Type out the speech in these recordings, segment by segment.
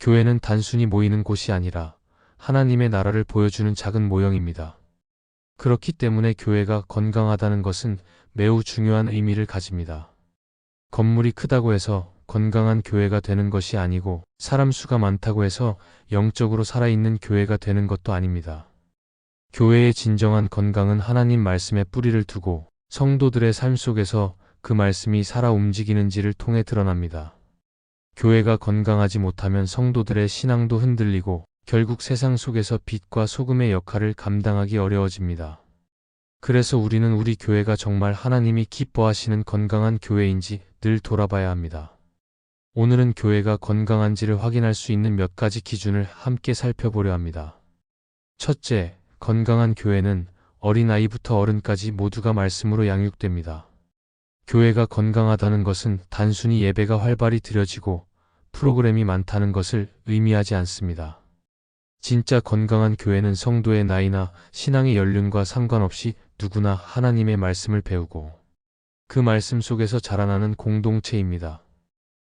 교회는 단순히 모이는 곳이 아니라 하나님의 나라를 보여주는 작은 모형입니다. 그렇기 때문에 교회가 건강하다는 것은 매우 중요한 의미를 가집니다. 건물이 크다고 해서 건강한 교회가 되는 것이 아니고 사람 수가 많다고 해서 영적으로 살아있는 교회가 되는 것도 아닙니다. 교회의 진정한 건강은 하나님 말씀에 뿌리를 두고 성도들의 삶 속에서 그 말씀이 살아 움직이는지를 통해 드러납니다. 교회가 건강하지 못하면 성도들의 신앙도 흔들리고 결국 세상 속에서 빛과 소금의 역할을 감당하기 어려워집니다. 그래서 우리는 우리 교회가 정말 하나님이 기뻐하시는 건강한 교회인지 늘 돌아봐야 합니다. 오늘은 교회가 건강한지를 확인할 수 있는 몇 가지 기준을 함께 살펴보려 합니다. 첫째, 건강한 교회는 어린아이부터 어른까지 모두가 말씀으로 양육됩니다. 교회가 건강하다는 것은 단순히 예배가 활발히 드려지고 프로그램이 많다는 것을 의미하지 않습니다. 진짜 건강한 교회는 성도의 나이나 신앙의 연륜과 상관없이 누구나 하나님의 말씀을 배우고 그 말씀 속에서 자라나는 공동체입니다.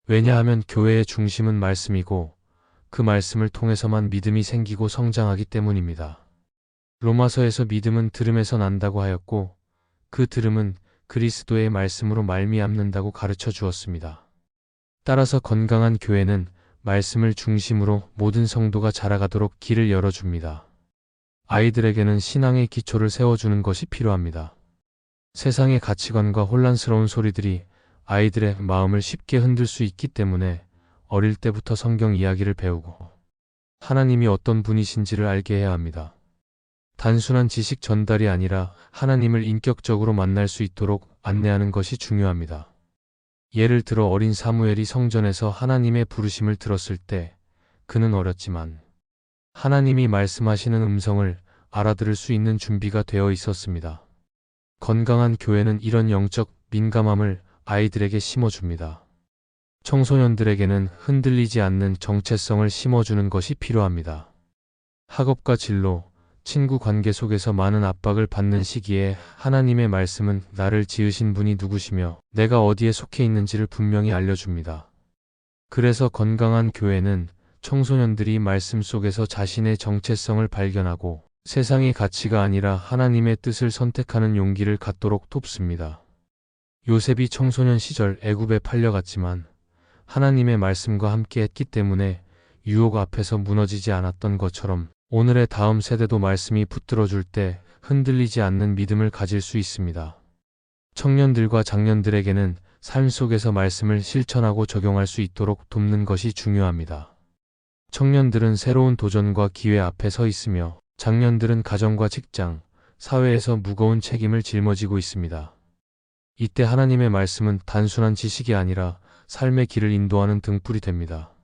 왜냐하면 교회의 중심은 말씀이고 그 말씀을 통해서만 믿음이 생기고 성장하기 때문입니다. 로마서에서 믿음은 들음에서 난다고 하였고 그 들음은 그리스도의 말씀으로 말미암는다고 가르쳐 주었습니다. 따라서 건강한 교회는 말씀을 중심으로 모든 성도가 자라가도록 길을 열어줍니다. 아이들에게는 신앙의 기초를 세워주는 것이 필요합니다. 세상의 가치관과 혼란스러운 소리들이 아이들의 마음을 쉽게 흔들 수 있기 때문에 어릴 때부터 성경 이야기를 배우고 하나님이 어떤 분이신지를 알게 해야 합니다. 단순한 지식 전달이 아니라 하나님을 인격적으로 만날 수 있도록 안내하는 것이 중요합니다. 예를 들어 어린 사무엘이 성전에서 하나님의 부르심을 들었을 때 그는 어렸지만 하나님이 말씀하시는 음성을 알아들을 수 있는 준비가 되어 있었습니다. 건강한 교회는 이런 영적 민감함을 아이들에게 심어줍니다. 청소년들에게는 흔들리지 않는 정체성을 심어주는 것이 필요합니다. 학업과 진로, 친구 관계 속에서 많은 압박을 받는 시기에 하나님의 말씀은 나를 지으신 분이 누구시며 내가 어디에 속해 있는지를 분명히 알려줍니다. 그래서 건강한 교회는 청소년들이 말씀 속에서 자신의 정체성을 발견하고 세상의 가치가 아니라 하나님의 뜻을 선택하는 용기를 갖도록 돕습니다. 요셉이 청소년 시절 애굽에 팔려갔지만 하나님의 말씀과 함께 했기 때문에 유혹 앞에서 무너지지 않았던 것처럼 오늘의 다음 세대도 말씀이 붙들어줄 때 흔들리지 않는 믿음을 가질 수 있습니다. 청년들과 장년들에게는 삶 속에서 말씀을 실천하고 적용할 수 있도록 돕는 것이 중요합니다. 청년들은 새로운 도전과 기회 앞에 서 있으며 장년들은 가정과 직장, 사회에서 무거운 책임을 짊어지고 있습니다. 이때 하나님의 말씀은 단순한 지식이 아니라 삶의 길을 인도하는 등불이 됩니다.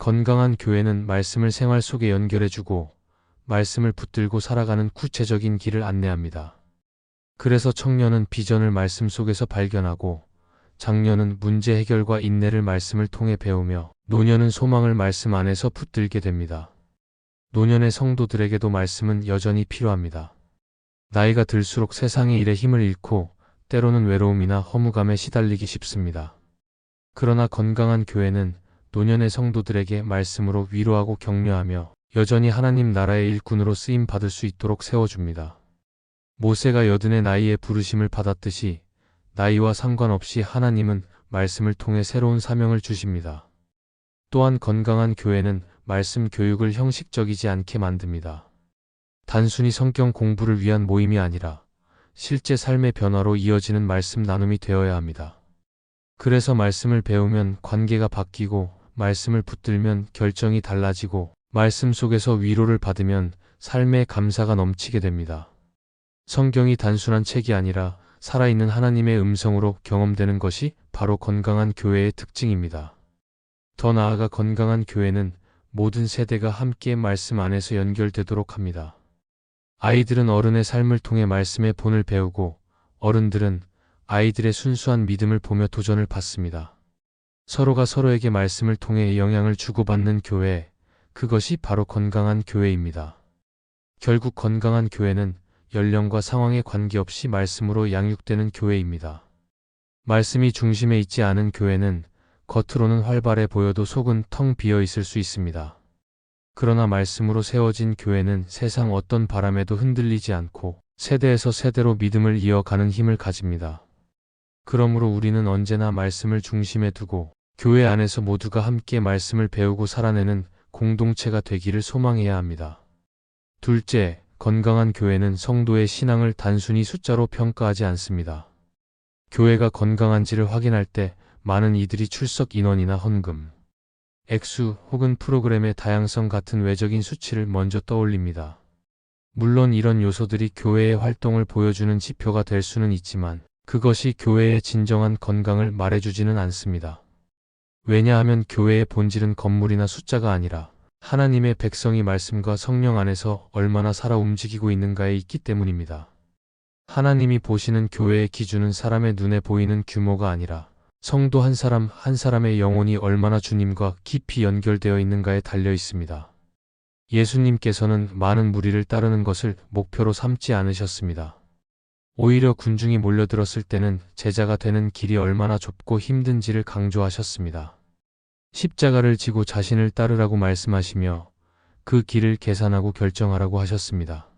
건강한 교회는 말씀을 생활 속에 연결해주고 말씀을 붙들고 살아가는 구체적인 길을 안내합니다. 그래서 청년은 비전을 말씀 속에서 발견하고 장년은 문제 해결과 인내를 말씀을 통해 배우며 노년은 소망을 말씀 안에서 붙들게 됩니다. 노년의 성도들에게도 말씀은 여전히 필요합니다. 나이가 들수록 세상의 일에 힘을 잃고 때로는 외로움이나 허무감에 시달리기 쉽습니다. 그러나 건강한 교회는 노년의 성도들에게 말씀으로 위로하고 격려하며 여전히 하나님 나라의 일꾼으로 쓰임 받을 수 있도록 세워줍니다. 모세가 여든의 나이에 부르심을 받았듯이 나이와 상관없이 하나님은 말씀을 통해 새로운 사명을 주십니다. 또한 건강한 교회는 말씀 교육을 형식적이지 않게 만듭니다. 단순히 성경 공부를 위한 모임이 아니라 실제 삶의 변화로 이어지는 말씀 나눔이 되어야 합니다. 그래서 말씀을 배우면 관계가 바뀌고 말씀을 붙들면 결정이 달라지고 말씀 속에서 위로를 받으면 삶의 감사가 넘치게 됩니다. 성경이 단순한 책이 아니라 살아있는 하나님의 음성으로 경험되는 것이 바로 건강한 교회의 특징입니다. 더 나아가 건강한 교회는 모든 세대가 함께 말씀 안에서 연결되도록 합니다. 아이들은 어른의 삶을 통해 말씀의 본을 배우고 어른들은 아이들의 순수한 믿음을 보며 도전을 받습니다. 서로가 서로에게 말씀을 통해 영향을 주고받는 교회, 그것이 바로 건강한 교회입니다. 결국 건강한 교회는 연령과 상황에 관계없이 말씀으로 양육되는 교회입니다. 말씀이 중심에 있지 않은 교회는 겉으로는 활발해 보여도 속은 텅 비어 있을 수 있습니다. 그러나 말씀으로 세워진 교회는 세상 어떤 바람에도 흔들리지 않고 세대에서 세대로 믿음을 이어가는 힘을 가집니다. 그러므로 우리는 언제나 말씀을 중심에 두고 교회 안에서 모두가 함께 말씀을 배우고 살아내는 공동체가 되기를 소망해야 합니다. 둘째, 건강한 교회는 성도의 신앙을 단순히 숫자로 평가하지 않습니다. 교회가 건강한지를 확인할 때 많은 이들이 출석 인원이나 헌금, 액수 혹은 프로그램의 다양성 같은 외적인 수치를 먼저 떠올립니다. 물론 이런 요소들이 교회의 활동을 보여주는 지표가 될 수는 있지만 그것이 교회의 진정한 건강을 말해주지는 않습니다. 왜냐하면 교회의 본질은 건물이나 숫자가 아니라 하나님의 백성이 말씀과 성령 안에서 얼마나 살아 움직이고 있는가에 있기 때문입니다. 하나님이 보시는 교회의 기준은 사람의 눈에 보이는 규모가 아니라 성도 한 사람 한 사람의 영혼이 얼마나 주님과 깊이 연결되어 있는가에 달려 있습니다. 예수님께서는 많은 무리를 따르는 것을 목표로 삼지 않으셨습니다. 오히려 군중이 몰려들었을 때는 제자가 되는 길이 얼마나 좁고 힘든지를 강조하셨습니다. 십자가를 지고 자신을 따르라고 말씀하시며 그 길을 계산하고 결정하라고 하셨습니다.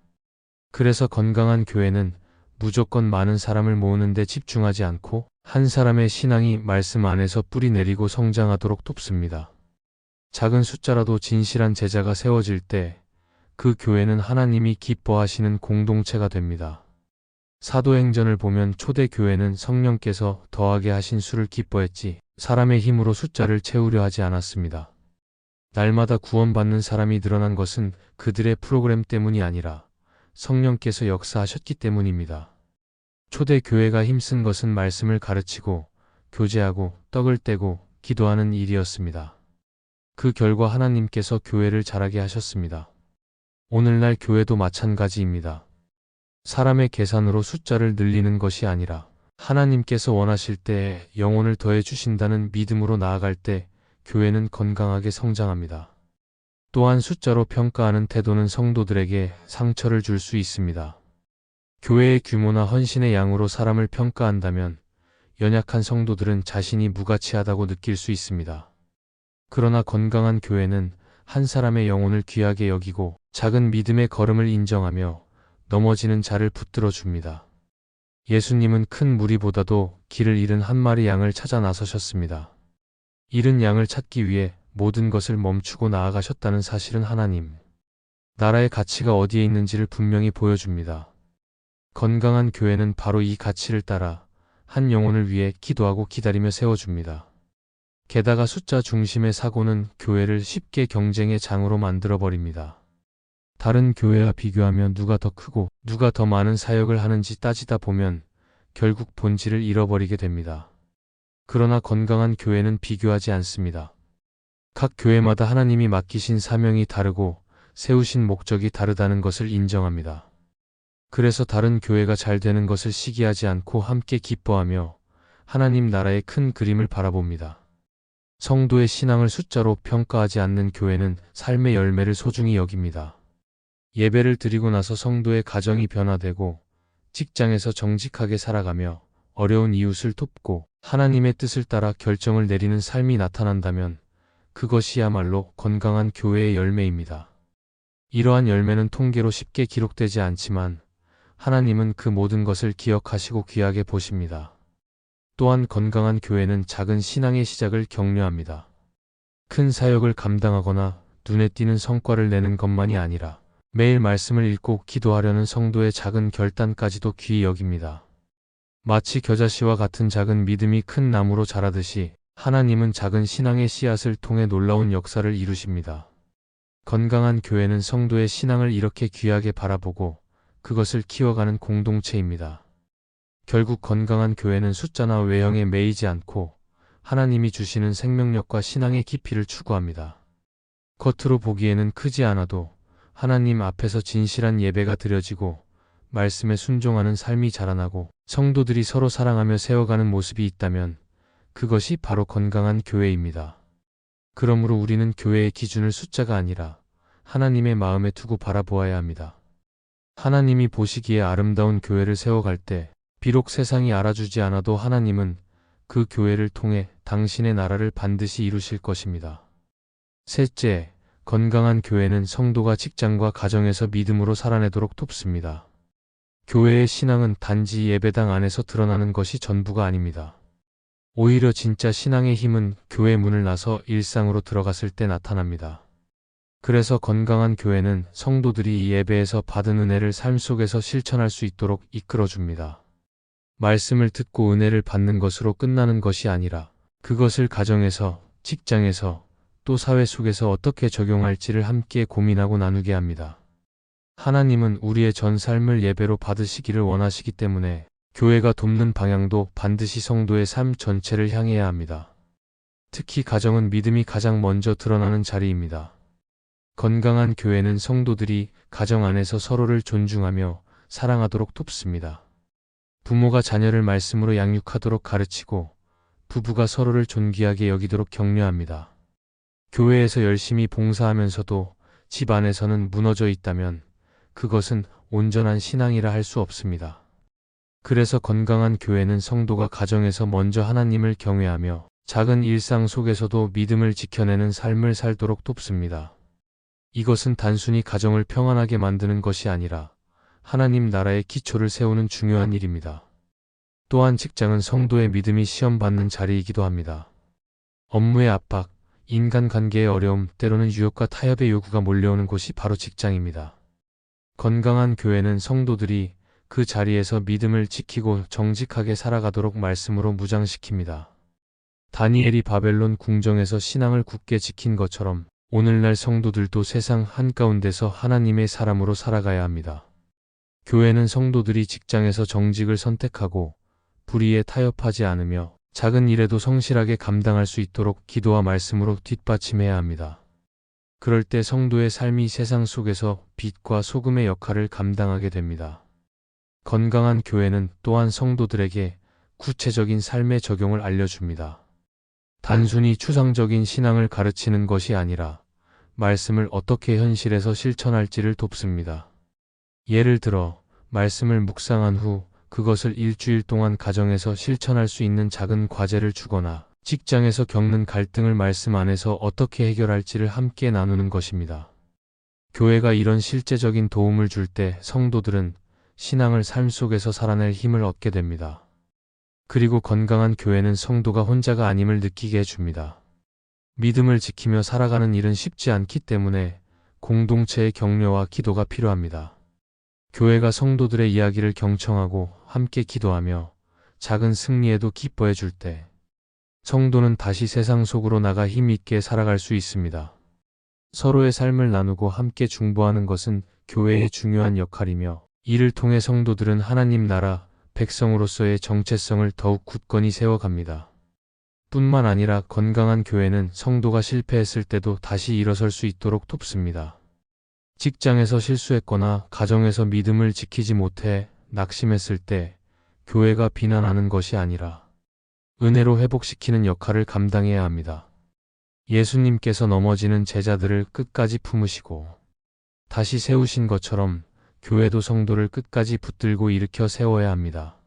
그래서 건강한 교회는 무조건 많은 사람을 모으는 데 집중하지 않고 한 사람의 신앙이 말씀 안에서 뿌리 내리고 성장하도록 돕습니다. 작은 숫자라도 진실한 제자가 세워질 때 그 교회는 하나님이 기뻐하시는 공동체가 됩니다. 사도행전을 보면 초대 교회는 성령께서 더하게 하신 수를 기뻐했지 사람의 힘으로 숫자를 채우려 하지 않았습니다. 날마다 구원받는 사람이 늘어난 것은 그들의 프로그램 때문이 아니라 성령께서 역사하셨기 때문입니다. 초대 교회가 힘쓴 것은 말씀을 가르치고 교제하고 떡을 떼고 기도하는 일이었습니다. 그 결과 하나님께서 교회를 자라게 하셨습니다. 오늘날 교회도 마찬가지입니다. 사람의 계산으로 숫자를 늘리는 것이 아니라 하나님께서 원하실 때에 영혼을 더해 주신다는 믿음으로 나아갈 때 교회는 건강하게 성장합니다. 또한 숫자로 평가하는 태도는 성도들에게 상처를 줄 수 있습니다. 교회의 규모나 헌신의 양으로 사람을 평가한다면 연약한 성도들은 자신이 무가치하다고 느낄 수 있습니다. 그러나 건강한 교회는 한 사람의 영혼을 귀하게 여기고 작은 믿음의 걸음을 인정하며 넘어지는 자를 붙들어 줍니다. 예수님은 큰 무리보다도 길을 잃은 한 마리 양을 찾아 나서셨습니다. 잃은 양을 찾기 위해 모든 것을 멈추고 나아가셨다는 사실은 하나님 나라의 가치가 어디에 있는지를 분명히 보여줍니다. 건강한 교회는 바로 이 가치를 따라 한 영혼을 위해 기도하고 기다리며 세워줍니다. 게다가 숫자 중심의 사고는 교회를 쉽게 경쟁의 장으로 만들어버립니다. 다른 교회와 비교하며 누가 더 크고 누가 더 많은 사역을 하는지 따지다 보면 결국 본질을 잃어버리게 됩니다. 그러나 건강한 교회는 비교하지 않습니다. 각 교회마다 하나님이 맡기신 사명이 다르고 세우신 목적이 다르다는 것을 인정합니다. 그래서 다른 교회가 잘 되는 것을 시기하지 않고 함께 기뻐하며 하나님 나라의 큰 그림을 바라봅니다. 성도의 신앙을 숫자로 평가하지 않는 교회는 삶의 열매를 소중히 여깁니다. 예배를 드리고 나서 성도의 가정이 변화되고 직장에서 정직하게 살아가며 어려운 이웃을 돕고 하나님의 뜻을 따라 결정을 내리는 삶이 나타난다면 그것이야말로 건강한 교회의 열매입니다. 이러한 열매는 통계로 쉽게 기록되지 않지만 하나님은 그 모든 것을 기억하시고 귀하게 보십니다. 또한 건강한 교회는 작은 신앙의 시작을 격려합니다. 큰 사역을 감당하거나 눈에 띄는 성과를 내는 것만이 아니라 매일 말씀을 읽고 기도하려는 성도의 작은 결단까지도 귀히 여깁니다. 마치 겨자씨와 같은 작은 믿음이 큰 나무로 자라듯이 하나님은 작은 신앙의 씨앗을 통해 놀라운 역사를 이루십니다. 건강한 교회는 성도의 신앙을 이렇게 귀하게 바라보고 그것을 키워가는 공동체입니다. 결국 건강한 교회는 숫자나 외형에 매이지 않고 하나님이 주시는 생명력과 신앙의 깊이를 추구합니다. 겉으로 보기에는 크지 않아도 하나님 앞에서 진실한 예배가 드려지고 말씀에 순종하는 삶이 자라나고 성도들이 서로 사랑하며 세워가는 모습이 있다면 그것이 바로 건강한 교회입니다. 그러므로 우리는 교회의 기준을 숫자가 아니라 하나님의 마음에 두고 바라보아야 합니다. 하나님이 보시기에 아름다운 교회를 세워갈 때 비록 세상이 알아주지 않아도 하나님은 그 교회를 통해 당신의 나라를 반드시 이루실 것입니다. 셋째, 건강한 교회는 성도가 직장과 가정에서 믿음으로 살아내도록 돕습니다. 교회의 신앙은 단지 예배당 안에서 드러나는 것이 전부가 아닙니다. 오히려 진짜 신앙의 힘은 교회 문을 나서 일상으로 들어갔을 때 나타납니다. 그래서 건강한 교회는 성도들이 이 예배에서 받은 은혜를 삶 속에서 실천할 수 있도록 이끌어줍니다. 말씀을 듣고 은혜를 받는 것으로 끝나는 것이 아니라 그것을 가정에서, 직장에서, 또 사회 속에서 어떻게 적용할지를 함께 고민하고 나누게 합니다. 하나님은 우리의 전 삶을 예배로 받으시기를 원하시기 때문에 교회가 돕는 방향도 반드시 성도의 삶 전체를 향해야 합니다. 특히 가정은 믿음이 가장 먼저 드러나는 자리입니다. 건강한 교회는 성도들이 가정 안에서 서로를 존중하며 사랑하도록 돕습니다. 부모가 자녀를 말씀으로 양육하도록 가르치고 부부가 서로를 존귀하게 여기도록 격려합니다. 교회에서 열심히 봉사하면서도 집 안에서는 무너져 있다면 그것은 온전한 신앙이라 할 수 없습니다. 그래서 건강한 교회는 성도가 가정에서 먼저 하나님을 경외하며 작은 일상 속에서도 믿음을 지켜내는 삶을 살도록 돕습니다. 이것은 단순히 가정을 평안하게 만드는 것이 아니라 하나님 나라의 기초를 세우는 중요한 일입니다. 또한 직장은 성도의 믿음이 시험받는 자리이기도 합니다. 업무의 압박, 인간관계의 어려움, 때로는 유혹과 타협의 요구가 몰려오는 곳이 바로 직장입니다. 건강한 교회는 성도들이 그 자리에서 믿음을 지키고 정직하게 살아가도록 말씀으로 무장시킵니다. 다니엘이 바벨론 궁정에서 신앙을 굳게 지킨 것처럼 오늘날 성도들도 세상 한가운데서 하나님의 사람으로 살아가야 합니다. 교회는 성도들이 직장에서 정직을 선택하고 불의에 타협하지 않으며 작은 일에도 성실하게 감당할 수 있도록 기도와 말씀으로 뒷받침해야 합니다. 그럴 때 성도의 삶이 세상 속에서 빛과 소금의 역할을 감당하게 됩니다. 건강한 교회는 또한 성도들에게 구체적인 삶의 적용을 알려줍니다. 단순히 추상적인 신앙을 가르치는 것이 아니라 말씀을 어떻게 현실에서 실천할지를 돕습니다. 예를 들어 말씀을 묵상한 후 그것을 일주일 동안 가정에서 실천할 수 있는 작은 과제를 주거나 직장에서 겪는 갈등을 말씀 안에서 어떻게 해결할지를 함께 나누는 것입니다. 교회가 이런 실제적인 도움을 줄 때 성도들은 신앙을 삶 속에서 살아낼 힘을 얻게 됩니다. 그리고 건강한 교회는 성도가 혼자가 아님을 느끼게 해줍니다. 믿음을 지키며 살아가는 일은 쉽지 않기 때문에 공동체의 격려와 기도가 필요합니다. 교회가 성도들의 이야기를 경청하고 함께 기도하며 작은 승리에도 기뻐해 줄 때 성도는 다시 세상 속으로 나가 힘있게 살아갈 수 있습니다. 서로의 삶을 나누고 함께 중보하는 것은 교회의 중요한 역할이며 이를 통해 성도들은 하나님 나라 백성으로서의 정체성을 더욱 굳건히 세워갑니다. 뿐만 아니라 건강한 교회는 성도가 실패했을 때도 다시 일어설 수 있도록 돕습니다. 직장에서 실수했거나 가정에서 믿음을 지키지 못해 낙심했을 때 교회가 비난하는 것이 아니라 은혜로 회복시키는 역할을 감당해야 합니다. 예수님께서 넘어지는 제자들을 끝까지 품으시고 다시 세우신 것처럼 교회도 성도를 끝까지 붙들고 일으켜 세워야 합니다.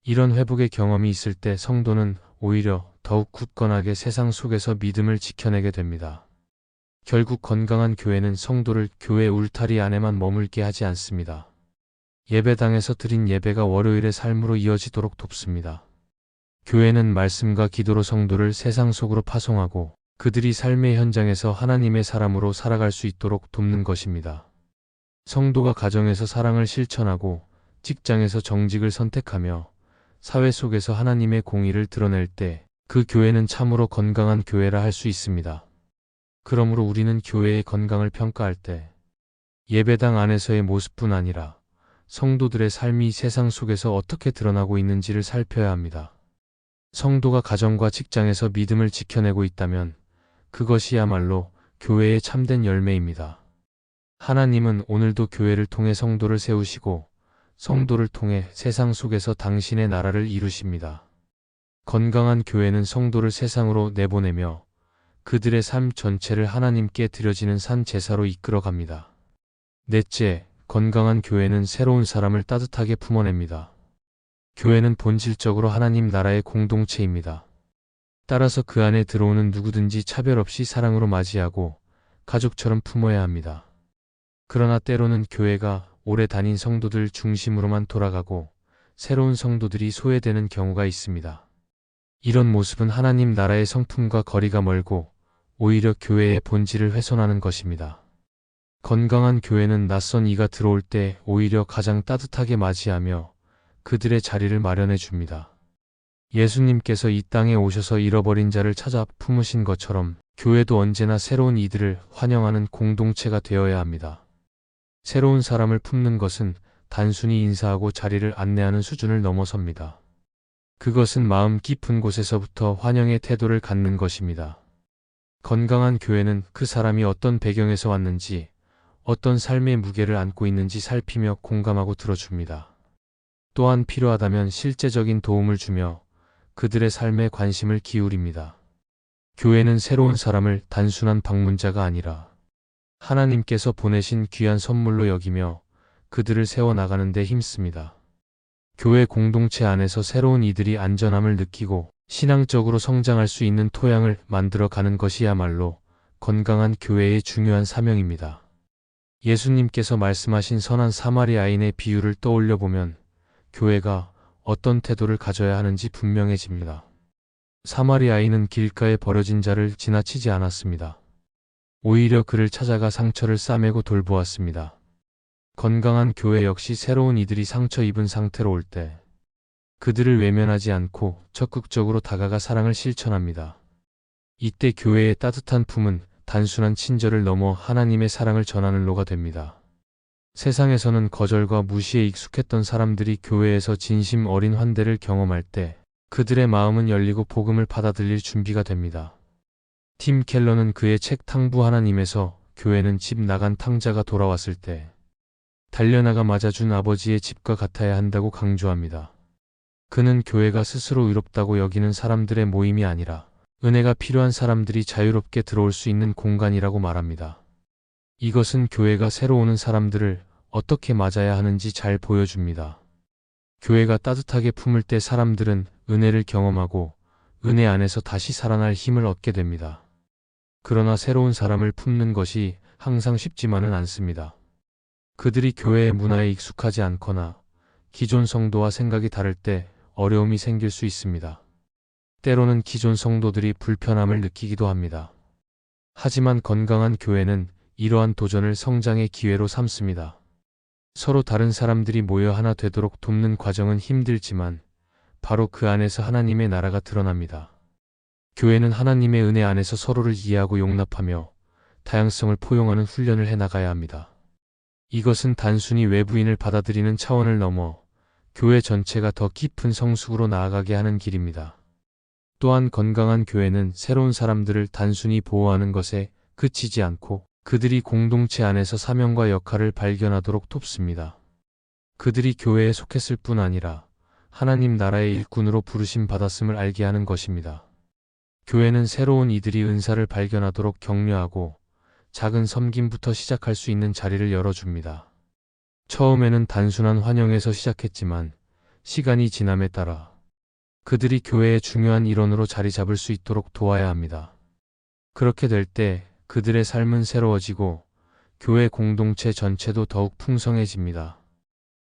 이런 회복의 경험이 있을 때 성도는 오히려 더욱 굳건하게 세상 속에서 믿음을 지켜내게 됩니다. 결국 건강한 교회는 성도를 교회 울타리 안에만 머물게 하지 않습니다. 예배당에서 드린 예배가 월요일의 삶으로 이어지도록 돕습니다. 교회는 말씀과 기도로 성도를 세상 속으로 파송하고 그들이 삶의 현장에서 하나님의 사람으로 살아갈 수 있도록 돕는 것입니다. 성도가 가정에서 사랑을 실천하고 직장에서 정직을 선택하며 사회 속에서 하나님의 공의를 드러낼 때 그 교회는 참으로 건강한 교회라 할 수 있습니다. 그러므로 우리는 교회의 건강을 평가할 때 예배당 안에서의 모습뿐 아니라 성도들의 삶이 세상 속에서 어떻게 드러나고 있는지를 살펴야 합니다. 성도가 가정과 직장에서 믿음을 지켜내고 있다면 그것이야말로 교회의 참된 열매입니다. 하나님은 오늘도 교회를 통해 성도를 세우시고 성도를 통해 세상 속에서 당신의 나라를 이루십니다. 건강한 교회는 성도를 세상으로 내보내며 그들의 삶 전체를 하나님께 드려지는 산 제사로 이끌어갑니다. 넷째, 건강한 교회는 새로운 사람을 따뜻하게 품어냅니다. 교회는 본질적으로 하나님 나라의 공동체입니다. 따라서 그 안에 들어오는 누구든지 차별 없이 사랑으로 맞이하고 가족처럼 품어야 합니다. 그러나 때로는 교회가 오래 다닌 성도들 중심으로만 돌아가고 새로운 성도들이 소외되는 경우가 있습니다. 이런 모습은 하나님 나라의 성품과 거리가 멀고 오히려 교회의 본질을 훼손하는 것입니다. 건강한 교회는 낯선 이가 들어올 때 오히려 가장 따뜻하게 맞이하며 그들의 자리를 마련해 줍니다. 예수님께서 이 땅에 오셔서 잃어버린 자를 찾아 품으신 것처럼 교회도 언제나 새로운 이들을 환영하는 공동체가 되어야 합니다. 새로운 사람을 품는 것은 단순히 인사하고 자리를 안내하는 수준을 넘어섭니다. 그것은 마음 깊은 곳에서부터 환영의 태도를 갖는 것입니다. 건강한 교회는 그 사람이 어떤 배경에서 왔는지, 어떤 삶의 무게를 안고 있는지 살피며 공감하고 들어줍니다. 또한 필요하다면 실제적인 도움을 주며 그들의 삶에 관심을 기울입니다. 교회는 새로운 사람을 단순한 방문자가 아니라 하나님께서 보내신 귀한 선물로 여기며 그들을 세워나가는 데 힘씁니다. 교회 공동체 안에서 새로운 이들이 안전함을 느끼고 신앙적으로 성장할 수 있는 토양을 만들어가는 것이야말로 건강한 교회의 중요한 사명입니다. 예수님께서 말씀하신 선한 사마리아인의 비유를 떠올려 보면 교회가 어떤 태도를 가져야 하는지 분명해집니다. 사마리아인은 길가에 버려진 자를 지나치지 않았습니다. 오히려 그를 찾아가 상처를 싸매고 돌보았습니다. 건강한 교회 역시 새로운 이들이 상처 입은 상태로 올 때 그들을 외면하지 않고 적극적으로 다가가 사랑을 실천합니다. 이때 교회의 따뜻한 품은 단순한 친절을 넘어 하나님의 사랑을 전하는 로가 됩니다. 세상에서는 거절과 무시에 익숙했던 사람들이 교회에서 진심 어린 환대를 경험할 때 그들의 마음은 열리고 복음을 받아들일 준비가 됩니다. 팀 켈러는 그의 책 탕부 하나님에서 교회는 집 나간 탕자가 돌아왔을 때 달려나가 맞아준 아버지의 집과 같아야 한다고 강조합니다. 그는 교회가 스스로 의롭다고 여기는 사람들의 모임이 아니라 은혜가 필요한 사람들이 자유롭게 들어올 수 있는 공간이라고 말합니다. 이것은 교회가 새로 오는 사람들을 어떻게 맞아야 하는지 잘 보여줍니다. 교회가 따뜻하게 품을 때 사람들은 은혜를 경험하고 은혜 안에서 다시 살아날 힘을 얻게 됩니다. 그러나 새로운 사람을 품는 것이 항상 쉽지만은 않습니다. 그들이 교회의 문화에 익숙하지 않거나 기존 성도와 생각이 다를 때 어려움이 생길 수 있습니다. 때로는 기존 성도들이 불편함을 느끼기도 합니다. 하지만 건강한 교회는 이러한 도전을 성장의 기회로 삼습니다. 서로 다른 사람들이 모여 하나 되도록 돕는 과정은 힘들지만 바로 그 안에서 하나님의 나라가 드러납니다. 교회는 하나님의 은혜 안에서 서로를 이해하고 용납하며 다양성을 포용하는 훈련을 해나가야 합니다. 이것은 단순히 외부인을 받아들이는 차원을 넘어 교회 전체가 더 깊은 성숙으로 나아가게 하는 길입니다. 또한 건강한 교회는 새로운 사람들을 단순히 보호하는 것에 그치지 않고 그들이 공동체 안에서 사명과 역할을 발견하도록 돕습니다. 그들이 교회에 속했을 뿐 아니라 하나님 나라의 일꾼으로 부르심 받았음을 알게 하는 것입니다. 교회는 새로운 이들이 은사를 발견하도록 격려하고 작은 섬김부터 시작할 수 있는 자리를 열어줍니다. 처음에는 단순한 환영에서 시작했지만 시간이 지남에 따라 그들이 교회의 중요한 일원으로 자리 잡을 수 있도록 도와야 합니다. 그렇게 될 때 그들의 삶은 새로워지고 교회 공동체 전체도 더욱 풍성해집니다.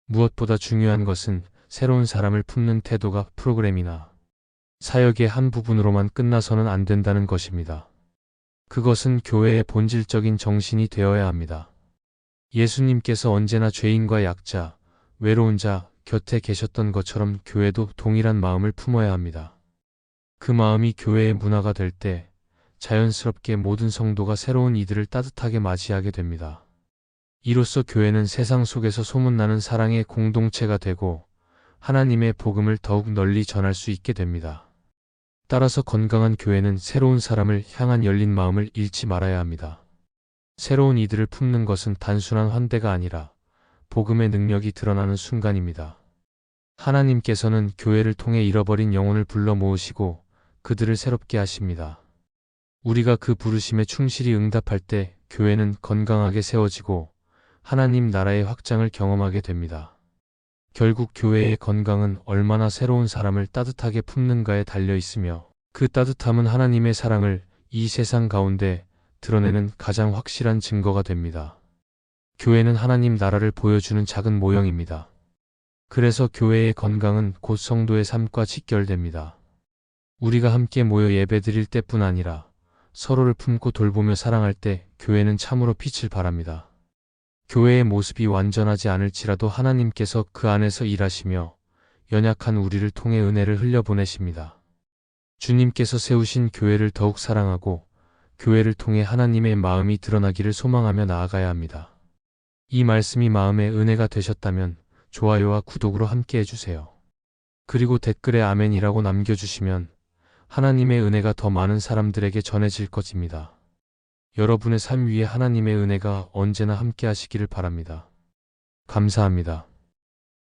무엇보다 중요한 것은 새로운 사람을 품는 태도가 프로그램이나 사역의 한 부분으로만 끝나서는 안 된다는 것입니다. 그것은 교회의 본질적인 정신이 되어야 합니다. 예수님께서 언제나 죄인과 약자, 외로운 자 곁에 계셨던 것처럼 교회도 동일한 마음을 품어야 합니다. 그 마음이 교회의 문화가 될 때 자연스럽게 모든 성도가 새로운 이들을 따뜻하게 맞이하게 됩니다. 이로써 교회는 세상 속에서 소문나는 사랑의 공동체가 되고 하나님의 복음을 더욱 널리 전할 수 있게 됩니다. 따라서 건강한 교회는 새로운 사람을 향한 열린 마음을 잃지 말아야 합니다. 새로운 이들을 품는 것은 단순한 환대가 아니라 복음의 능력이 드러나는 순간입니다. 하나님께서는 교회를 통해 잃어버린 영혼을 불러 모으시고 그들을 새롭게 하십니다. 우리가 그 부르심에 충실히 응답할 때 교회는 건강하게 세워지고 하나님 나라의 확장을 경험하게 됩니다. 결국 교회의 건강은 얼마나 새로운 사람을 따뜻하게 품는가에 달려 있으며 그 따뜻함은 하나님의 사랑을 이 세상 가운데 드러내는 가장 확실한 증거가 됩니다. 교회는 하나님 나라를 보여주는 작은 모형입니다. 그래서 교회의 건강은 곧 성도의 삶과 직결됩니다. 우리가 함께 모여 예배드릴 때뿐 아니라 서로를 품고 돌보며 사랑할 때 교회는 참으로 빛을 발합니다. 교회의 모습이 완전하지 않을지라도 하나님께서 그 안에서 일하시며 연약한 우리를 통해 은혜를 흘려보내십니다. 주님께서 세우신 교회를 더욱 사랑하고 교회를 통해 하나님의 마음이 드러나기를 소망하며 나아가야 합니다. 이 말씀이 마음의 은혜가 되셨다면 좋아요와 구독으로 함께 해주세요. 그리고 댓글에 아멘이라고 남겨주시면 하나님의 은혜가 더 많은 사람들에게 전해질 것입니다. 여러분의 삶 위에 하나님의 은혜가 언제나 함께 하시기를 바랍니다. 감사합니다.